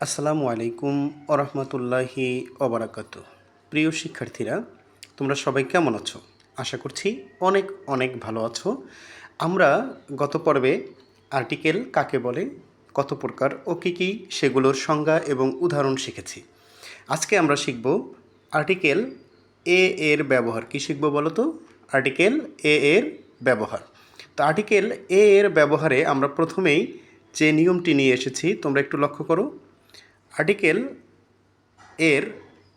আসসালামু আলাইকুম ওরহমতুল্লাহি ওবারাকাতু। প্রিয় শিক্ষার্থীরা, তোমরা সবাই কেমন আছো? আশা করছি অনেক অনেক ভালো আছো। আমরা গত পর্বে আর্টিকেল কাকে বলে, কত প্রকার ও কী কী সেগুলোর সংজ্ঞা এবং উদাহরণ শিখেছি। আজকে আমরা শিখব আর্টিকেল এ এর ব্যবহার। কি শিখব বলো তো? আর্টিকেল এ এর ব্যবহার। তো আর্টিকেল এ এর ব্যবহারে আমরা প্রথমেই যে নিয়মটি নিয়ে এসেছি তোমরা একটু লক্ষ্য করো। আর্টিকেল এর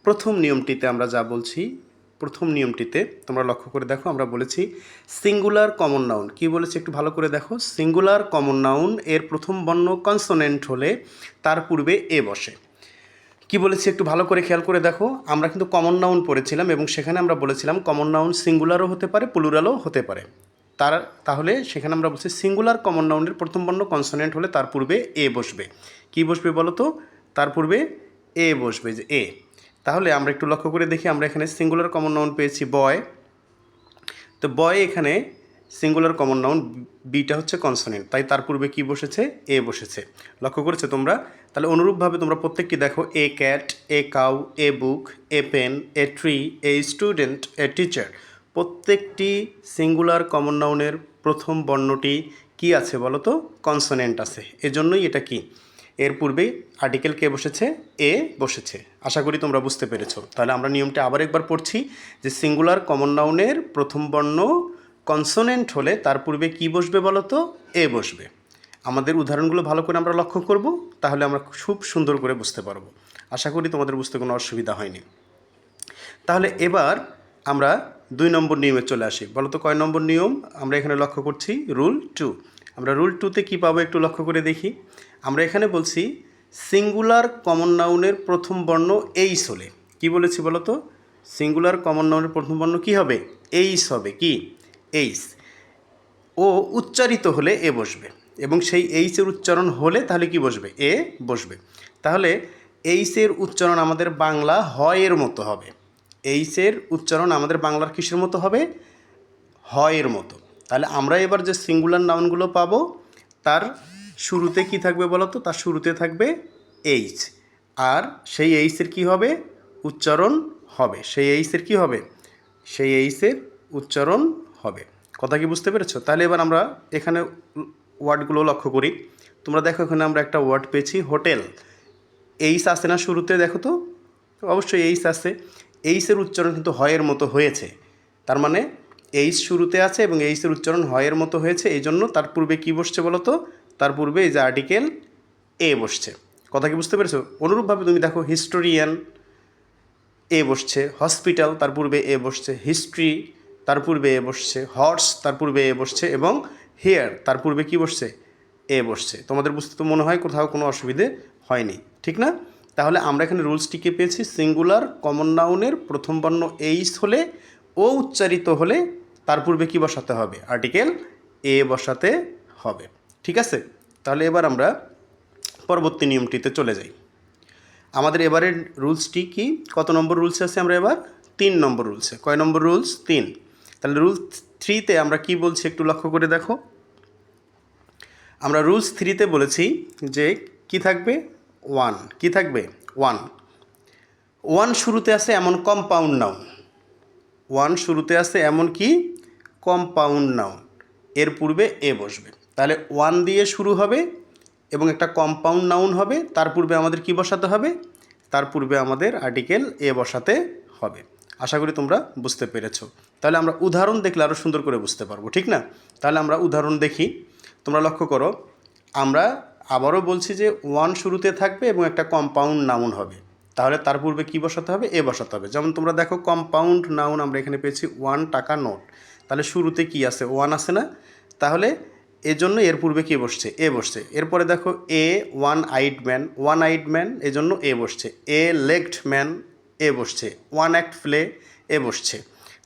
প্রথম নিয়মটিতে আমরা যা বলছি, প্রথম নিয়মটিতে তোমরা লক্ষ্য করে দেখো, আমরা বলেছি সিঙ্গুলার কমন নাউন। কি বলেছি একটু ভালো করে দেখো। সিঙ্গুলার কমন নাউন এর প্রথম বর্ণ কনসোনেন্ট হলে তার পূর্বে এ বসে। কি বলেছি একটু ভালো করে খেয়াল করে দেখো। আমরা কিন্তু কমন নাউন পড়েছিলাম এবং সেখানে আমরা বলেছিলাম কমন নাউন সিঙ্গুলারও হতে পারে, প্লুরালও হতে পারে। তাহলে সেখানে আমরা বলছি সিঙ্গুলার কমন নাউনের প্রথম বর্ণ কনসোনেন্ট হলে তার পূর্বে এ বসবে। কি বসবে বলো তো? তার পূর্বে এ বসবে, যে এ। তাহলে আমরা একটু লক্ষ্য করে দেখি, আমরা এখানে সিঙ্গুলার কমন নাউন পেয়েছি বয়। তো বয় এখানে সিঙ্গুলার কমন নাউন, বিটা হচ্ছে কনসোনেন্ট, তাই তার পূর্বে কি বসেছে? এ বসেছে। লক্ষ্য করেছো তোমরা? তাহলে অনুরূপভাবে তোমরা প্রত্যেকটি দেখো, a cat, a cow, a book, a pen, a tree, a student, a teacher. প্রত্যেকটি সিঙ্গুলার কমন নাউনের প্রথম বর্ণটি কি আছে বলো তো? কনসোনেন্ট আছে। এজন্যই এটা কি, এর পূর্বে আর্টিকেল কে বসেছে? এ বসেছে। আশা করি তোমরা বুঝতে পেরেছো। তাহলে আমরা নিয়মটা আবার একবার পড়ছি, যে সিঙ্গুলার কমন নাউনের প্রথম বর্ণ কনসোনেন্ট হলে তার পূর্বে কি বসবে বলো তো? এ বসবে। আমাদের উদাহরণগুলো ভালো করে আমরা লক্ষ্য করব, তাহলে আমরা খুব সুন্দর করে বুঝতে পারবো। আশা করি তোমাদের বুঝতে কোনো অসুবিধা হয়নি। তাহলে এবার আমরা 2 নম্বর নিয়মে চলে আসি। বলো তো কয় নম্বর নিয়ম আমরা এখানে লক্ষ্য করছি? রুল 2। আমরা রুল 2তে কী পাবো একটু লক্ষ্য করে দেখি। আমরা এখানে বলছি সিঙ্গুলার কমন নাউনের প্রথম বর্ণ এইস হলে। কি বলেছি বলো তো? সিঙ্গুলার কমন নাউনের প্রথম বর্ণ কী হবে? এইস হবে। কি? এইস। ও উচ্চারিত হলে এ বসবে, এবং সেই এইসের উচ্চারণ হলে তাহলে কি বসবে? এ বসবে। তাহলে এইসের উচ্চারণ আমাদের বাংলা হয়ের মতো হবে। এইসের উচ্চারণ আমাদের বাংলার কিসের মতো হবে? হয়ের মতো। তাহলে আমরা এবার যে সিঙ্গুলার নাউনগুলো পাবো, তার শুরুতে কি থাকবে বলো তো? তার শুরুতে থাকবে এইচ, আর সেই এইচের কি হবে? উচ্চারণ হবে। সেই এইচের কি হবে? সেই এইচের উচ্চারণ হবে। কথা কি বুঝতে পেরেছো? তাহলে এবার আমরা এখানে ওয়ার্ডগুলো লক্ষ্য করি। তোমরা দেখো, এখানে আমরা একটা ওয়ার্ড পেয়েছি হোটেল। এইচ আছে না শুরুতে? দেখো তো, অবশ্যই এইচ আছে। এইচের উচ্চারণ কিন্তু হয়ের মতো হয়েছে। তার মানে এইচ শুরুতে আছে এবং এইচের উচ্চারণ হয়ের মতো হয়েছে, এই জন্য তার পূর্বে কী বসছে বলো তো? তার পূর্বে এই যে আর্টিকেল এ বসছে। কথা কি বুঝতে পেরেছো? অনুরূপভাবে তুমি দেখো, হিস্টোরিয়ান এ বসছে, হসপিটাল তার পূর্বে এ বসছে, হিস্ট্রি তার পূর্বে এ বসছে, হর্স তার পূর্বে এ বসছে, এবং হেয়ার তার পূর্বে কি বসছে? এ বসছে। তোমাদের বুঝতে তো মনে হয় কোথাও কোনো অসুবিধে হয়নি, ঠিক না? তাহলে আমরা এখানে রুলসটিকে পেয়েছি, সিঙ্গুলার কমন নাউনের প্রথম বর্ণ এইস হলে ও উচ্চারিত হলে তার পূর্বে কি বসাতে হবে? আর্টিকেল এ বসাতে হবে। ঠিক আছে? তাহলে এবার আমরা পরবর্তী নিয়মটিতে চলে যাই। আমাদের এবারের রুলসটি কি? কত নম্বর রুলসে আছে আমরা এবার? 3 নম্বর রুলসে। কয় নম্বর রুলস? 3। তাহলে রুল 3তে আমরা কি বলছি একটু লক্ষ্য করে দেখো। আমরা রুলস 3তে বলেছি যে কি থাকবে? 1। কি থাকবে? 1। 1 শুরুতে আছে এমন কম্পাউন্ড নাউন। 1 শুরুতে আছে এমন কি? Compound noun. এর পূর্বে এ বসবে। তাহলে 1 দিয়ে শুরু হবে এবং একটা কম্পাউন্ড নাউন হবে, তার পূর্বে আমাদের কি বসাতে হবে? তার পূর্বে আমাদের আর্টিকেল এ বসাতে হবে। আশা করি তোমরা বুঝতে পেরেছো। তাহলে আমরা উদাহরণ দেখলে আরও সুন্দর করে বুঝতে পারবো, ঠিক না? তাহলে আমরা উদাহরণ দেখি। তোমরা লক্ষ্য করো, আমরা আবারও বলছি যে 1 শুরুতে থাকবে এবং একটা কম্পাউন্ড নাউন হবে, তাহলে তার পূর্বে কী বসাতে হবে? এ বসাতে হবে। যেমন তোমরা দেখো, কম্পাউন্ড নাউন আমরা এখানে পেয়েছি 1 টাকা নোট। তাহলে শুরুতে কি আছে? 1 আছে না? তাহলে এজন্য এর পূর্বে কী বসছে? এ বসছে। এরপরে দেখো, এ one eyed man, one eyed man এজন্য এ বসছে। এ লেগড ম্যান এ বসছে। ওয়ান অ্যাক্ট প্লে এ বসছে।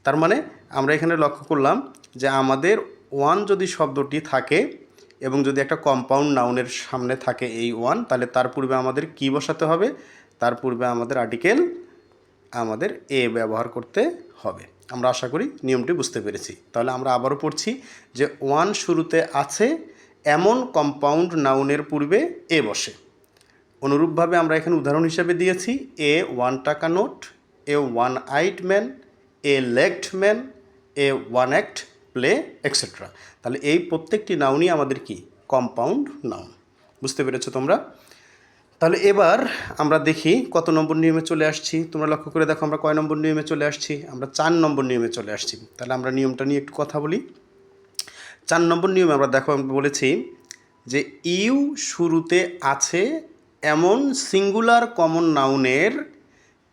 তার মানে আমরা এখানে লক্ষ্য করলাম যে আমাদের 1 যদি শব্দটি থাকে এবং যদি একটা কম্পাউন্ড নাউনের সামনে থাকে এই 1, তাহলে তার পূর্বে আমাদের কি বসাতে হবে? তার পূর্বে আমাদের আর্টিকেল আমাদের এ ব্যবহার করতে হবে। আমরা আশা করি নিয়মটি বুঝতে পেরেছি। তাহলে আমরা আবারও পড়ছি যে 1 শুরুতে আছে এমন কম্পাউন্ড নাউনের পূর্বে এ বসে। অনুরূপভাবে আমরা এখানে উদাহরণ হিসেবে দিয়েছি এ 1 টাকা নোট, এ 1 আইড ম্যান, এ লেগড ম্যান, এ 1 অ্যাক্ট প্লে এক্সেট্রা। তাহলে এই প্রত্যেকটি নাউনই আমাদের কি কম্পাউন্ড নাউন। বুঝতে পেরেছো তোমরা? তাহলে এবার আমরা দেখি কত নম্বর নিয়মে চলে আসছি। তোমরা লক্ষ্য করে দেখো আমরা কয় নম্বর নিয়মে চলে আসছি। আমরা 4 নম্বর নিয়মে চলে আসছি। তাহলে আমরা নিয়মটা নিয়ে একটু কথা বলি। 4 নম্বর নিয়মে আমরা দেখো আমরা বলেছি যে ইউ শুরুতে আছে এমন সিঙ্গুলার কমন নাউনের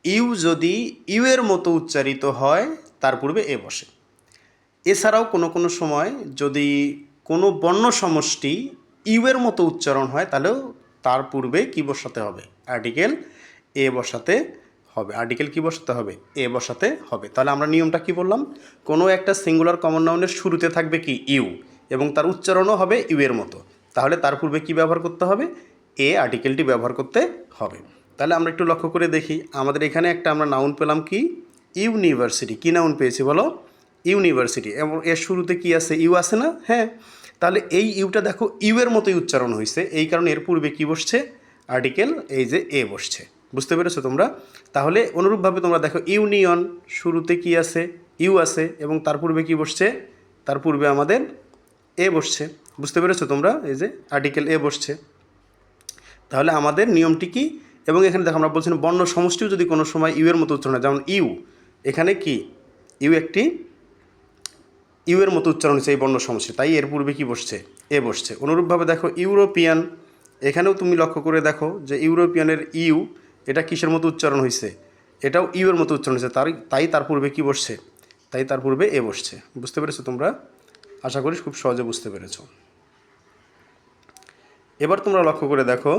ইউ যদি ইউ এর মতো উচ্চারিত হয় তার পূর্বে এ বসে। এছাড়াও কোনো কোনো সময় যদি কোনো বর্ণ সমষ্টি ইউ এর মতো উচ্চারণ হয় তাহলেও তার পূর্বে কী বসাতে হবে? আর্টিকেল এ বসাতে হবে। আর্টিকেল কী বসাতে হবে? এ বসাতে হবে। তাহলে আমরা নিয়মটা কি বললাম? কোনো একটা সিঙ্গুলার কমন নাউনের শুরুতে থাকবে কি ইউ, এবং তার উচ্চারণও হবে ইউ এর মতো। তাহলে তার পূর্বে কী ব্যবহার করতে হবে? এ আর্টিকেলটি ব্যবহার করতে হবে। তাহলে আমরা একটু লক্ষ্য করে দেখি, আমাদের এখানে একটা আমরা নাউন পেলাম কি? ইউনিভার্সিটি। কী নাউন পেয়েছি বলো? ইউনিভার্সিটি। এবং এর শুরুতে কি আছে? ইউ আছে না? হ্যাঁ। তাহলে এই ইউটা দেখো ইউ এর মতোই উচ্চারণ হয়েছে, এই কারণে এর পূর্বে কি বসছে? আর্টিকেল এই যে এ বসছে। বুঝতে পেরেছো তোমরা? তাহলে অনুরূপভাবে তোমরা দেখো ইউনিয়ন, শুরুতে কি আছে? ইউ আছে, এবং তার পূর্বে কি বসছে? তার পূর্বে আমাদের এ বসছে। বুঝতে পেরেছো তোমরা? এই যে আর্টিকেল এ বসছে। তাহলে আমাদের নিয়মটি কি? এবং এখানে দেখো আমরা বলছিলাম বর্ণ সমষ্টিও যদি কোনো সময় ইউ এর মতো উচ্চারণ হয়, যেমন ইউ, এখানে কি ইউ একটি ইউ এর মতো উচ্চারণ হচ্ছে এই বর্ণ সমষ্টি, তাই এর পূর্বে কি বসছে? এ বসছে। অনুরূপভাবে দেখো ইউরোপিয়ান, এখানেও তুমি লক্ষ্য করে দেখো যে ইউরোপিয়ানের ইউ এটা কিসের মতো উচ্চারণ হয়েছে? এটাও ইউ এর মতো উচ্চারণ হয়েছে, তাই তার পূর্বে কি বসছে? তাই তার পূর্বে এ বসছে। বুঝতে পেরেছো তোমরা? আশা করি খুব সহজে বুঝতে পেরেছো। এবার তোমরা লক্ষ্য করে দেখো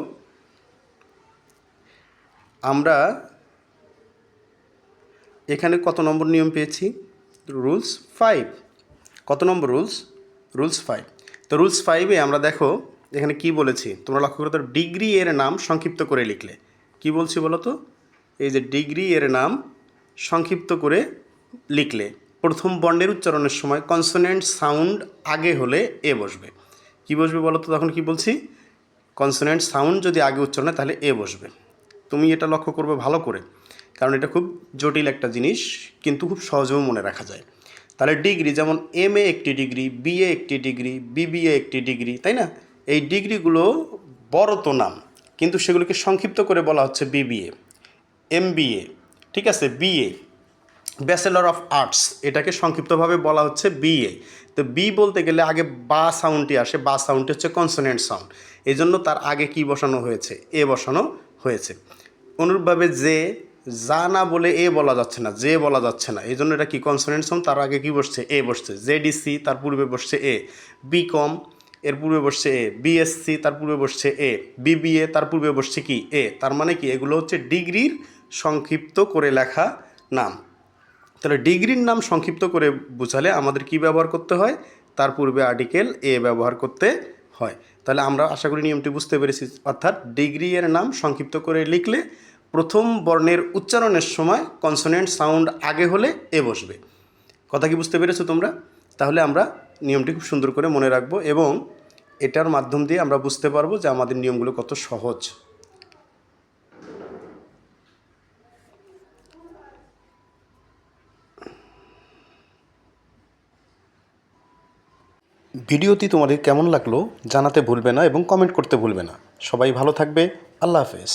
আমরা এখানে কত নম্বর নিয়ম পেয়েছি? রুলস 5। কত নম্বর রুলস? রুলস 5। তো রুলস 5-এ আমরা দেখো এখানে কি বলেছি তোমরা লক্ষ্য করে, তো ডিগ্রি এর নাম সংক্ষিপ্ত করে লিখলে। কি বলছি বলো তো? এই যে ডিগ্রি এর নাম সংক্ষিপ্ত করে লিখলে প্রথম বর্ণের উচ্চারণের সময় কনসোনেন্ট সাউন্ড আগে হলে এ বসবে। কি বসবে বলো তো? তখন কি বলছি? কনসোনেন্ট সাউন্ড যদি আগে উচ্চারণ হয় তাহলে এ বসবে। তুমি এটা লক্ষ্য করবে ভালো করে, কারণ এটা খুব জটিল একটা জিনিস, কিন্তু খুব সহজেও মনে রাখা যায়। তাহলে ডিগ্রি, যেমন এম এ একটি ডিগ্রি, বিএ একটি ডিগ্রি, বিবিএ একটি ডিগ্রি, তাই না? এই ডিগ্রিগুলো বড় তো নাম, কিন্তু সেগুলোকে সংক্ষিপ্ত করে বলা হচ্ছে বিবিএ, এমবিএ, ঠিক আছে, বিএ, ব্যাচেলর অফ আর্টস, এটাকে সংক্ষিপ্তভাবে বলা হচ্ছে বিএ। তো বি বলতে গেলে আগে বা সাউন্ডটি আসে, বা সাউন্ডটি হচ্ছে কনসোনেন্ট সাউন্ড, এই জন্য তার আগে কি বসানো হয়েছে? এ বসানো হয়েছে। অনুরূপভাবে যে, যা না বলে এ বলা যাচ্ছে না, যে বলা যাচ্ছে না, এই জন্য এটা কি কনসোনেন্ট সাউন্ড, তার আগে কি বসছে? এ বসছে। জেডিসি, তার পূর্বে বসছে এ। বিকম, এর পূর্বে বসছে এ। বিএসসি, তার পূর্বে বসছে এ। বিবিএ, তার পূর্বে বসছে কি? এ। তার মানে কি? এগুলো হচ্ছে ডিগ্রির সংক্ষিপ্ত করে লেখা নাম। তাহলে ডিগ্রির নাম সংক্ষিপ্ত করে বোঝালে আমাদের কি ব্যবহার করতে হয়? তার পূর্বে আর্টিকেল এ ব্যবহার করতে হয়। তাহলে আমরা আশা করি নিয়মটি বুঝতে পেরেছি। অর্থাৎ ডিগ্রি এর নাম সংক্ষিপ্ত করে লিখলে প্রথম বর্ণের উচ্চারণের সময় কনসোনেন্ট সাউন্ড আগে হলে এ বসবে। কথা কি বুঝতে পেরেছো তোমরা? তাহলে আমরা নিয়মটি খুব সুন্দর করে মনে রাখবো, এবং এটার মাধ্যম দিয়ে আমরা বুঝতে পারবো যে আমাদের নিয়মগুলো কত সহজ। ভিডিওটি তোমাদের কেমন লাগলো জানাতে ভুলবে না, এবং কমেন্ট করতে ভুলবে না। সবাই ভালো থাকবে। আল্লাহ হাফেজ।